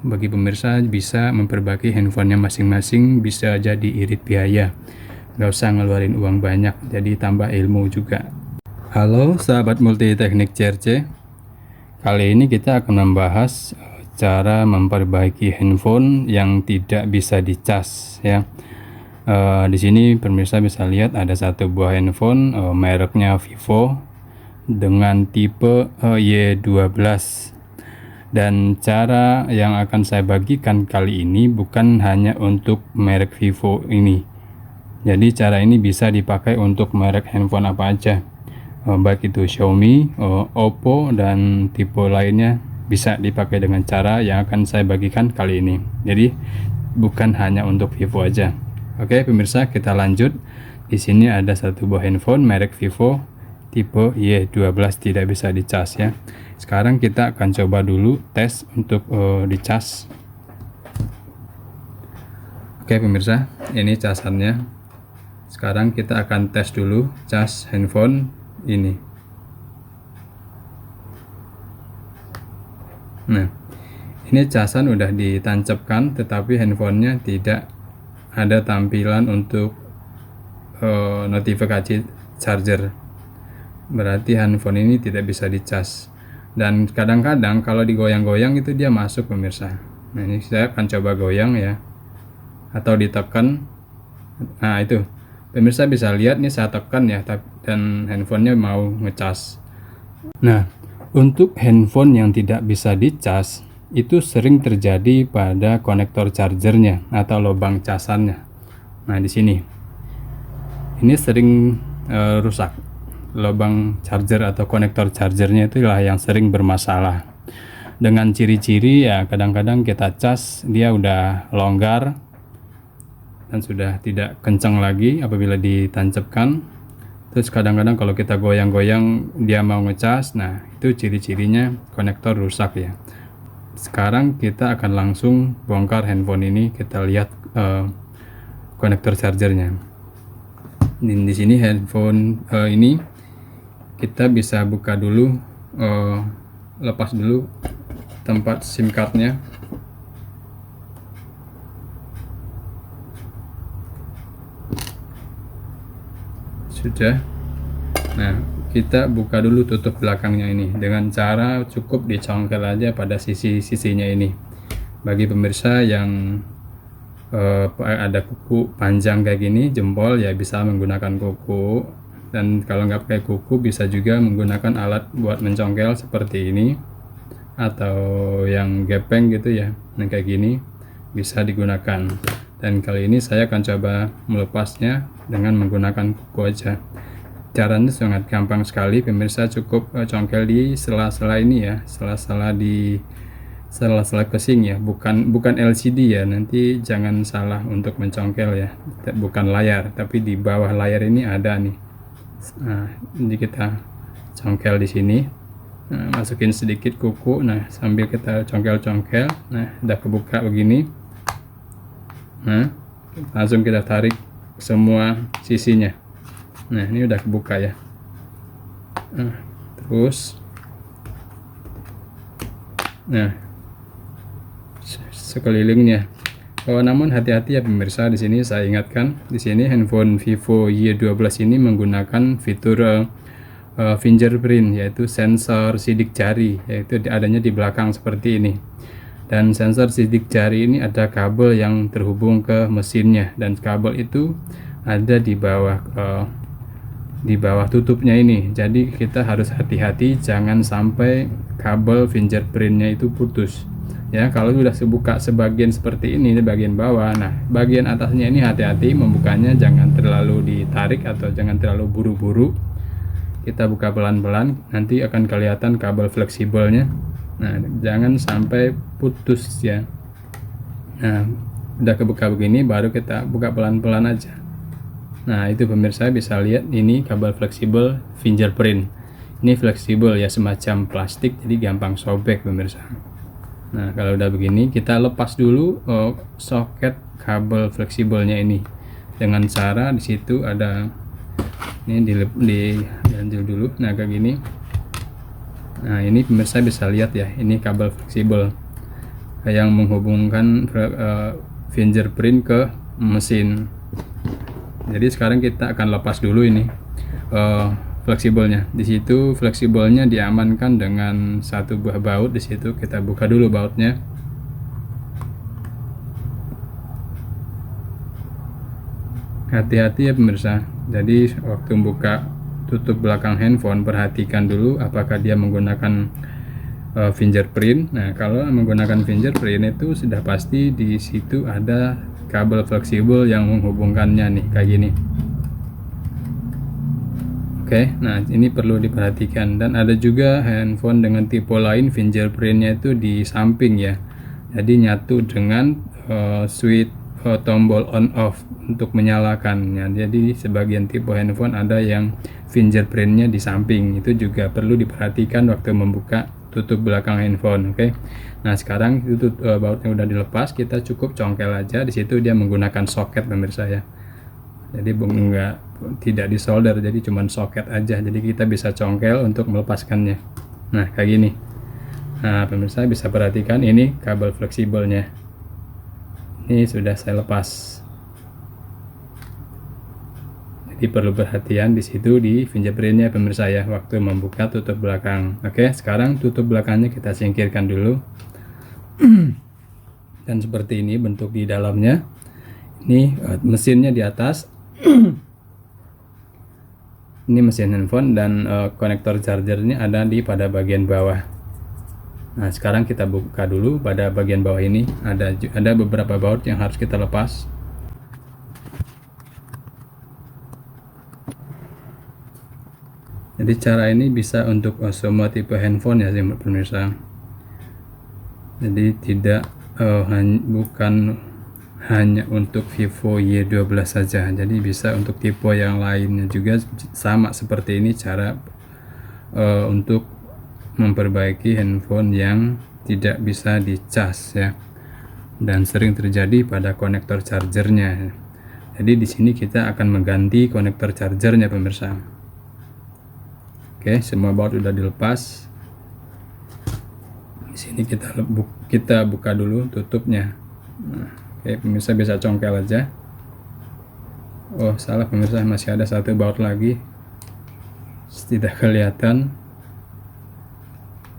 bagi pemirsa bisa memperbaiki handphonenya masing-masing, bisa jadi irit biaya, nggak usah ngeluarin uang banyak, jadi tambah ilmu juga. Halo sahabat multi teknik CRC, kali ini kita akan membahas cara memperbaiki handphone yang tidak bisa dicas ya. Di sini pemirsa bisa lihat ada satu buah handphone mereknya Vivo dengan tipe Y12, dan cara yang akan saya bagikan kali ini bukan hanya untuk merek Vivo ini. Jadi cara ini bisa dipakai untuk merek handphone apa aja, baik itu Xiaomi, Oppo, dan tipe lainnya bisa dipakai dengan cara yang akan saya bagikan kali ini. Jadi bukan hanya untuk Vivo aja. Oke pemirsa, kita lanjut. Di sini ada satu buah handphone merek Vivo tipe Y12 tidak bisa dicas ya. Sekarang kita akan coba dulu tes untuk dicas. Oke pemirsa, ini casannya. Sekarang kita akan tes dulu cas handphone ini. Nah, ini casan udah ditancapkan, tetapi handphonenya tidak ada tampilan untuk notifikasi charger. Berarti handphone ini tidak bisa dicas. Dan kadang-kadang kalau digoyang-goyang itu dia masuk pemirsa. Nah, ini saya akan coba goyang ya, atau ditekan. Nah itu pemirsa bisa lihat nih, saya tekan ya, dan handphonenya mau ngecas. Nah, untuk handphone yang tidak bisa dicas itu sering terjadi pada konektor chargernya atau lubang casannya. Nah di sini ini sering rusak. Lubang charger atau konektor chargernya itulah yang sering bermasalah. Dengan ciri-ciri ya, kadang-kadang kita cas dia udah longgar dan sudah tidak kencang lagi apabila ditancapkan. Terus kadang-kadang kalau kita goyang-goyang dia mau ngecas. Nah itu ciri-cirinya konektor rusak ya. Sekarang kita akan langsung bongkar handphone ini. Kita lihat konektor chargernya. Di sini handphone ini kita bisa buka dulu, lepas dulu tempat SIM cardnya. Sudah. Nah, kita buka dulu tutup belakangnya ini dengan cara cukup dicongkel aja pada sisi-sisinya ini. Bagi pemirsa yang ada kuku panjang kayak gini, jempol ya bisa menggunakan kuku, dan kalau nggak pakai kuku bisa juga menggunakan alat buat mencongkel seperti ini, atau yang gepeng gitu ya. Nah kayak gini bisa digunakan. Dan kali ini saya akan coba melepasnya dengan menggunakan kuku aja. Caranya sangat gampang sekali pemirsa, cukup congkel di sela-sela ini ya, sela-sela di sela-sela casing ya, bukan LCD ya, nanti jangan salah untuk mencongkel ya, bukan layar, tapi di bawah layar ini ada nih. Nah, ini kita congkel di sini. Nah, masukin sedikit kuku. Nah, sambil kita congkel-congkel, nah udah kebuka begini. Nah, langsung kita tarik semua sisinya. Nah, ini udah kebuka ya. Nah, terus nah sekelilingnya. Namun hati-hati ya pemirsa, di sini saya ingatkan, di sini handphone Vivo Y12 ini menggunakan fitur fingerprint, yaitu sensor sidik jari, yaitu adanya di belakang seperti ini. Dan sensor sidik jari ini ada kabel yang terhubung ke mesinnya, dan kabel itu ada di bawah tutupnya ini. Jadi kita harus hati-hati jangan sampai kabel fingerprintnya itu putus ya. Kalau sudah buka sebagian seperti ini di bagian bawah, nah bagian atasnya ini hati-hati membukanya, jangan terlalu ditarik atau jangan terlalu buru-buru. Kita buka pelan-pelan, nanti akan kelihatan kabel fleksibelnya. Nah, jangan sampai putus ya. Nah, udah kebuka begini, baru kita buka pelan-pelan aja. Nah, itu pemirsa bisa lihat ini kabel fleksibel fingerprint. Ini fleksibel ya, semacam plastik, jadi gampang sobek pemirsa. Nah, kalau udah begini, kita lepas dulu soket kabel fleksibelnya ini dengan cara di situ ada ini diganjel dulu. Nah, kayak gini. Nah, ini pemirsa bisa lihat ya, ini kabel fleksibel. yang menghubungkan fingerprint ke mesin. Jadi sekarang kita akan lepas dulu ini fleksibelnya. Di situ fleksibelnya diamankan dengan satu buah baut. Di situ kita buka dulu bautnya. Hati-hati ya pemirsa. Jadi waktu buka tutup belakang handphone, perhatikan dulu apakah dia menggunakan fingerprint. Nah, kalau menggunakan fingerprint itu sudah pasti di situ ada kabel fleksibel yang menghubungkannya nih, kayak gini. Oke, nah ini perlu diperhatikan. Dan ada juga handphone dengan tipe lain fingerprintnya itu di samping ya. Jadi nyatu dengan switch tombol on off untuk menyalakannya. Jadi sebagian tipe handphone ada yang fingerprintnya di samping, itu juga perlu diperhatikan waktu membuka tutup belakang handphone. Oke, nah sekarang itu bautnya udah dilepas, kita cukup congkel aja. Di situ dia menggunakan soket pemirsa ya, jadi tidak disolder, jadi cuman soket aja, jadi kita bisa congkel untuk melepaskannya. Nah kayak gini. Nah pemirsa bisa perhatikan ini kabel fleksibelnya, ini sudah saya lepas. Jadi perlu perhatian di situ di fingerprintnya pemirsa ya, waktu membuka tutup belakang. Oke, sekarang tutup belakangnya kita singkirkan dulu. Dan seperti ini bentuk di dalamnya. Ini mesinnya di atas. Ini mesin handphone, dan konektor chargernya ada pada bagian bawah. Nah sekarang kita buka dulu pada bagian bawah ini. Ada beberapa baut yang harus kita lepas. Jadi cara ini bisa untuk semua tipe handphone ya pemirsa. Jadi bukan hanya untuk Vivo Y12 saja. Jadi bisa untuk tipe yang lainnya juga sama seperti ini cara untuk memperbaiki handphone yang tidak bisa dicas ya, dan sering terjadi pada konektor chargernya. Jadi di sini kita akan mengganti konektor chargernya pemirsa. Oke, semua baut sudah dilepas. Di sini kita buka dulu tutupnya. Nah, oke, pemirsa bisa congkel aja. Oh salah pemirsa, masih ada satu baut lagi, tidak kelihatan.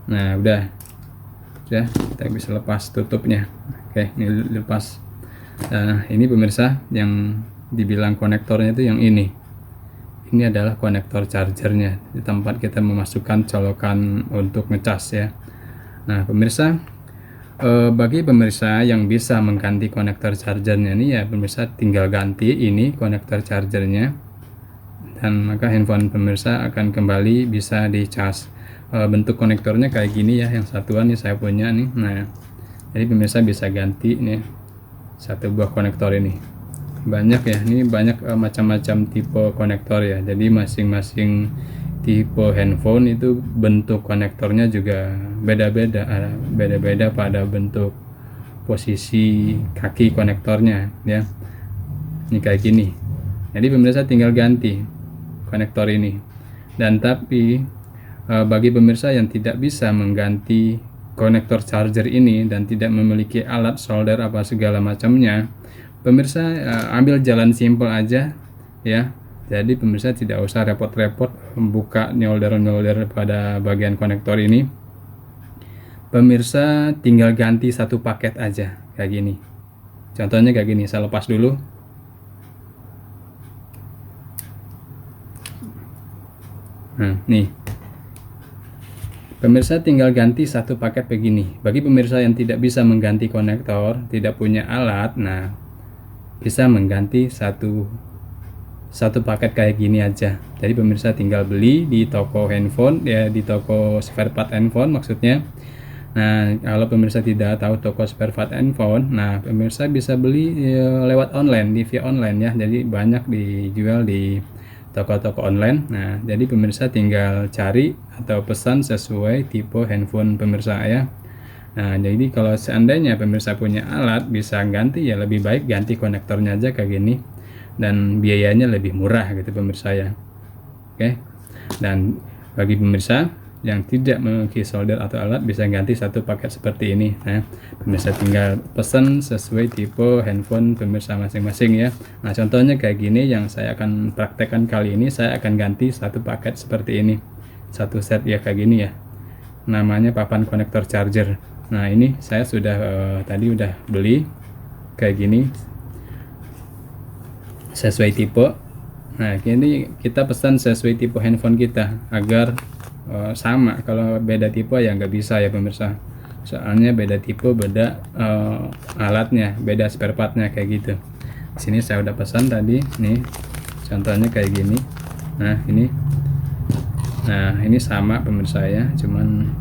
Nah udah kita bisa lepas tutupnya. Oke, ini lepas. Nah ini pemirsa, yang dibilang konektornya itu yang ini adalah konektor chargernya, di tempat kita memasukkan colokan untuk ngecas ya. Nah pemirsa, bagi pemirsa yang bisa mengganti konektor chargernya ini ya pemirsa, tinggal ganti ini konektor chargernya, dan maka handphone pemirsa akan kembali bisa dicas. Bentuk konektornya kayak gini ya, yang satuan nih saya punya nih. Nah jadi pemirsa bisa ganti nih satu buah konektor ini. Banyak ya, ini banyak macam-macam tipe konektor ya. Jadi masing-masing tipe handphone itu bentuk konektornya juga beda-beda pada bentuk posisi kaki konektornya ya. Ini kayak gini. Jadi pemirsa tinggal ganti konektor ini. Dan tapi bagi pemirsa yang tidak bisa mengganti konektor charger ini dan tidak memiliki alat solder apa segala macamnya, pemirsa ambil jalan simpel aja ya. Jadi pemirsa tidak usah repot-repot membuka nyolder pada bagian konektor ini. Pemirsa tinggal ganti satu paket aja kayak gini. Contohnya kayak gini, saya lepas dulu. Nah nih pemirsa, tinggal ganti satu paket begini. Bagi pemirsa yang tidak bisa mengganti konektor, tidak punya alat, nah bisa mengganti satu paket kayak gini aja. Jadi pemirsa tinggal beli di toko handphone ya, di toko spare part handphone maksudnya. Nah kalau pemirsa tidak tahu toko spare part handphone, nah pemirsa bisa beli lewat online, di via online ya. Jadi banyak dijual di toko-toko online. Nah jadi pemirsa tinggal cari atau pesan sesuai tipe handphone pemirsa ya. Nah jadi kalau seandainya pemirsa punya alat bisa ganti ya, lebih baik ganti konektornya aja kayak gini, dan biayanya lebih murah gitu pemirsa ya. Oke, dan bagi pemirsa yang tidak memiliki solder atau alat bisa ganti satu paket seperti ini. Nah, pemirsa tinggal pesan sesuai tipe handphone pemirsa masing-masing ya. Nah, contohnya kayak gini yang saya akan praktekkan kali ini, saya akan ganti satu paket seperti ini, satu set ya kayak gini ya, namanya papan konektor charger. Nah, ini saya sudah tadi udah beli kayak gini sesuai tipe. Nah, ini kita pesan sesuai tipe handphone kita agar sama. Kalau beda tipe ya nggak bisa ya pemirsa, soalnya beda tipe, beda alatnya, beda spare partnya kayak gitu. Di sini saya udah pesan tadi nih, contohnya kayak gini. Nah ini sama pemirsa ya, cuman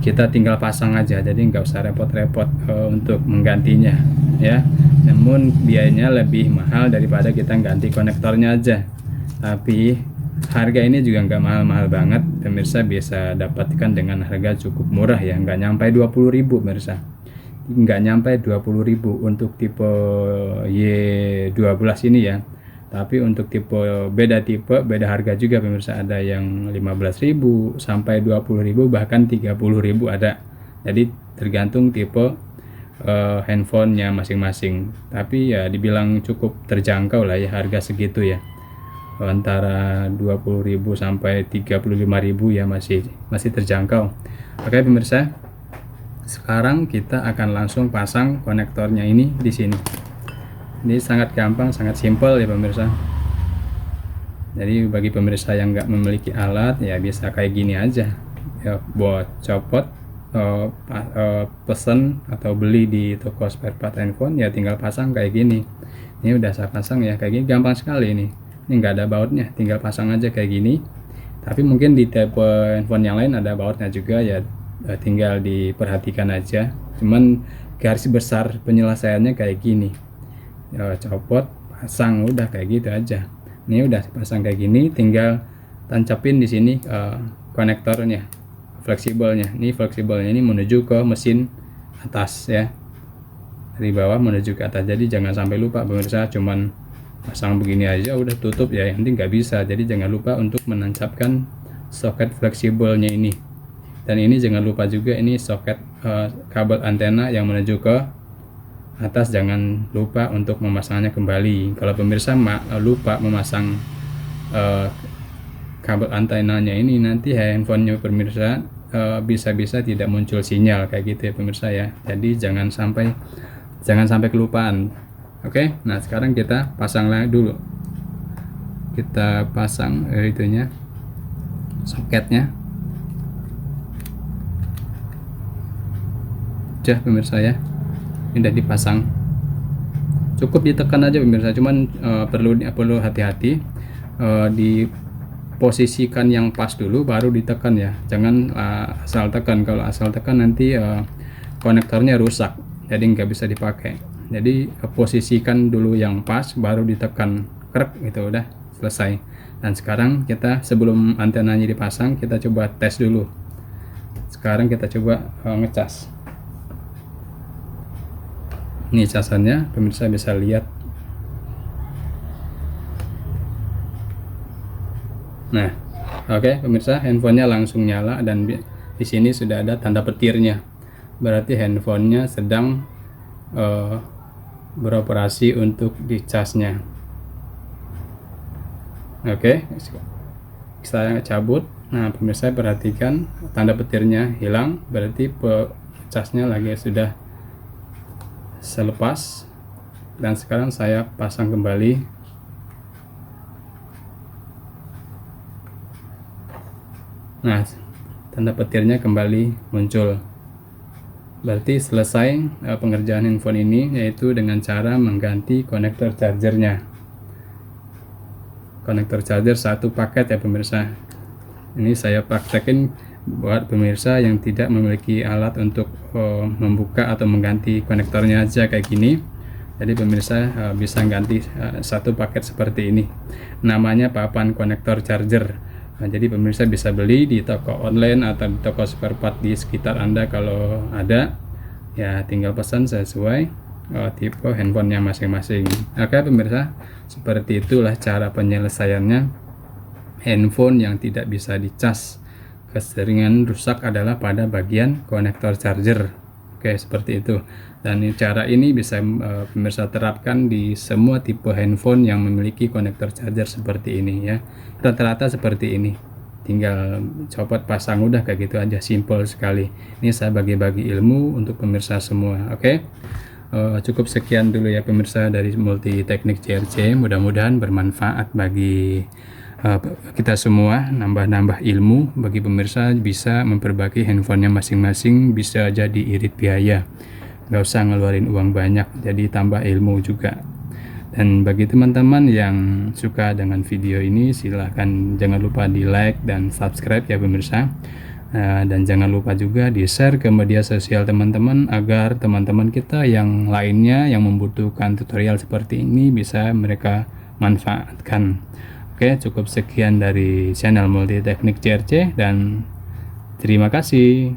kita tinggal pasang aja, jadi nggak usah repot-repot untuk menggantinya ya. Namun biayanya lebih mahal daripada kita ganti konektornya aja, tapi harga ini juga nggak mahal-mahal banget pemirsa, bisa dapatkan dengan harga cukup murah ya, nggak nyampe 20.000 pemirsa, nggak nyampe 20.000 untuk tipe Y12 ini ya. Tapi untuk tipe beda harga juga pemirsa, ada yang 15.000 sampai 20.000 bahkan 30.000 ada. Jadi tergantung tipe handphonenya masing-masing. Tapi ya dibilang cukup terjangkau lah ya harga segitu ya. Antara 20.000 sampai 35.000 ya, masih terjangkau. Oke pemirsa. Sekarang kita akan langsung pasang konektornya ini di sini. Ini sangat gampang, sangat simpel ya pemirsa. Jadi bagi pemirsa yang nggak memiliki alat ya bisa kayak gini aja ya, buat copot pesen atau beli di toko spare part handphone ya, tinggal pasang kayak gini. Ini udah saya pasang ya kayak gini, gampang sekali ini nggak ada bautnya, tinggal pasang aja kayak gini. Tapi mungkin di tipe handphone yang lain ada bautnya juga ya, tinggal diperhatikan aja. Cuman garis besar penyelesaiannya kayak gini. Copot, pasang, udah kayak gitu aja. Ini udah pasang kayak gini, tinggal tancapin di sini konektornya, fleksibelnya. Ini fleksibelnya ini menuju ke mesin atas ya, dari bawah menuju ke atas. Jadi jangan sampai lupa pemirsa, cuman pasang begini aja udah tutup ya, nanti nggak bisa. Jadi jangan lupa untuk menancapkan soket fleksibelnya ini. Dan ini jangan lupa juga ini soket kabel antena yang menuju ke atas, jangan lupa untuk memasangnya kembali. Kalau pemirsa lupa memasang kabel antenanya ini, nanti handphonenya pemirsa bisa-bisa tidak muncul sinyal kayak gitu ya pemirsa ya. Jadi jangan sampai kelupaan. Oke, nah sekarang kita pasang lagi dulu. Kita pasang itunya, soketnya. Udah pemirsa ya. Ini udah dipasang, cukup ditekan aja pemirsa, cuman perlu hati-hati, diposisikan yang pas dulu baru ditekan ya, jangan asal tekan. Kalau asal tekan nanti konektornya rusak, jadi nggak bisa dipakai. Jadi posisikan dulu yang pas baru ditekan, krek gitu, udah selesai. Dan sekarang kita, sebelum antenanya dipasang, kita coba tes dulu. Sekarang kita coba ngecas. Ini casannya, pemirsa bisa lihat. Nah, oke pemirsa, handphonenya langsung nyala dan di sini sudah ada tanda petirnya. Berarti handphonenya sedang beroperasi untuk dicasnya. Oke, saya cabut. Nah, pemirsa perhatikan tanda petirnya hilang, berarti casnya lagi sudah selepas. Dan sekarang saya pasang kembali. Nah, tanda petirnya kembali muncul, berarti selesai pengerjaan handphone ini, yaitu dengan cara mengganti konektor chargernya. Konektor charger satu paket ya pemirsa. Ini saya praktekin buat pemirsa yang tidak memiliki alat untuk membuka atau mengganti konektornya aja kayak gini. Jadi pemirsa bisa ganti satu paket seperti ini, namanya papan konektor charger. Nah, jadi pemirsa bisa beli di toko online atau di toko spare part di sekitar Anda kalau ada ya, tinggal pesan sesuai tipe handphonenya masing-masing. Oke pemirsa, seperti itulah cara penyelesaiannya handphone yang tidak bisa dicas keseringan rusak adalah pada bagian konektor charger. Oke, seperti itu. Dan cara ini bisa pemirsa terapkan di semua tipe handphone yang memiliki konektor charger seperti ini ya. Rata-rata seperti ini. Tinggal copot pasang, udah kayak gitu aja, simple sekali. Ini saya bagi-bagi ilmu untuk pemirsa semua. Oke. Cukup sekian dulu ya pemirsa dari Multi Teknik CRC. Mudah-mudahan bermanfaat bagi kita semua, nambah-nambah ilmu bagi pemirsa, bisa memperbaiki handphonenya masing-masing, bisa jadi irit biaya, nggak usah ngeluarin uang banyak, jadi tambah ilmu juga. Dan bagi teman-teman yang suka dengan video ini, silahkan jangan lupa di like dan subscribe ya pemirsa. Dan jangan lupa juga di share ke media sosial teman-teman, agar teman-teman kita yang lainnya yang membutuhkan tutorial seperti ini bisa mereka manfaatkan. Oke, cukup sekian dari channel Multi Teknik CRC dan terima kasih.